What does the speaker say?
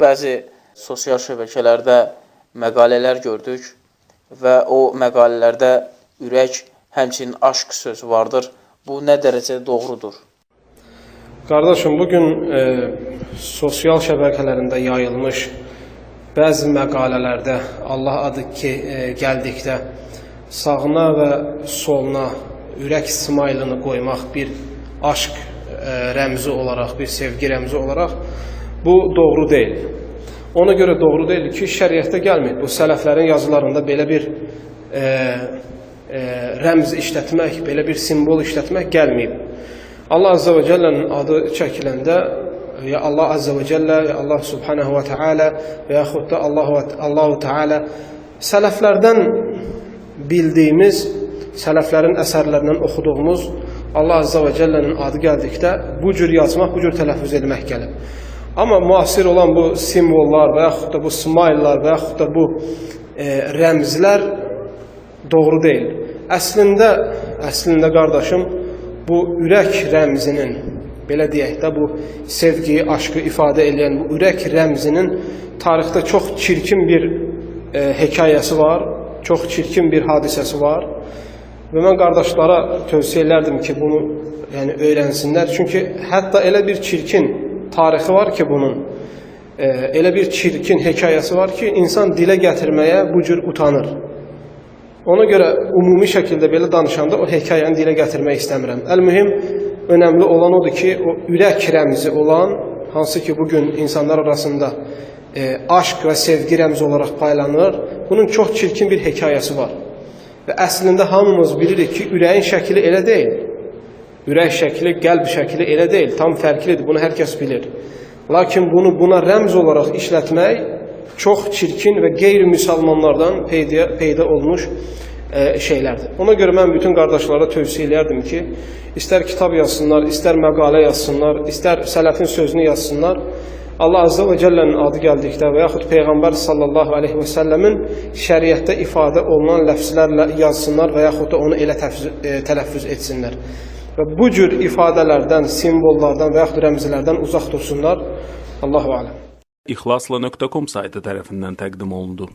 Bəzi sosial şəbəkələrdə məqalələr gördük və o məqalələrdə ürək, həmçinin aşk sözü vardır. Bu nə dərəcədə doğrudur? Qardaşım, bugün sosial şəbəkələrində yayılmış bəzi məqalələrdə Allah adı ki, gəldikdə sağına və soluna ürək smaylını qoymaq bir aşk rəmzi olaraq, bir sevgi rəmzi olaraq bu doğru deyil. Ona görə doğru deyil ki, şəriətdə gəlməyib. Bu sələflərin yazılarında belə bir rəmz işlətmək, belə bir simbol işlətmək gəlməyib. Allah Azze və Cəllənin adı çəkiləndə ya Allah Azze və Cəllə, ya Allah Subhanahu və Teala və yaxud da Allahu Teala sələflərdən bildiyimiz, sələflərin əsərlərindən oxuduğumuz Allah Azze və Cəllənin adı gəldikdə bu cür yazmaq, bu cür tələffüz etmək gəlib. Amma müasir olan bu simvollar və yaxud da bu smaylar və yaxud da bu rəmzlər doğru deyil. Əslində qardaşım, bu ürək rəmzinin, belə deyək də, bu sevgiyi, aşkı ifadə edən bu ürək rəmzinin tarixdə çox çirkin bir hekayəsi var, çox çirkin bir hadisəsi var. Və mən qardaşlara tövsiyə elərdim ki, bunu öyrənsinlər. Çünki hətta elə bir çirkin tarixi var ki bunun, elə bir çirkin hekayəsi var ki, insan dilə gətirməyə bu cür utanır. Ona görə ümumi şəkildə belə danışanda o hekayəni dilə gətirmək istəmirəm. Əl-mühim, önəmli olan odur ki, o ürək rəmzi olan, hansı ki bugün insanlar arasında aşk və sevgi rəmzi olaraq paylanır, bunun çox çirkin bir hekayəsi var. Və əslində hamımız bilirik ki, ürəyin şəkli elə deyil. Ürək şəkli, qəlb şəkli elə deyil, tam fərqlidir, bunu hər kəs bilir. Lakin buna rəmz olaraq işlətmək çox çirkin və qeyri-müsəlmanlardan peyda olmuş şeylərdir. Ona görə mən bütün qardaşlara tövsiyə edərdim ki, istər kitab yazsınlar, istər məqalə yazsınlar, istər sələfin sözünü yazsınlar, Allah Azze və Cəllənin adı gəldikdə və yaxud Peyğəmbər sallallahu aleyhi və səlləmin şəriətdə ifadə olunan ləfzlərlə yazsınlar və yaxud da onu elə tələffüz etsinlər. Və bu cür ifadələrdən, simvollardan və yaxud rəmzlərdən uzaq dursunlar. Allahu aləm. İxlasla.com saytı tərəfindən təqdim olundu.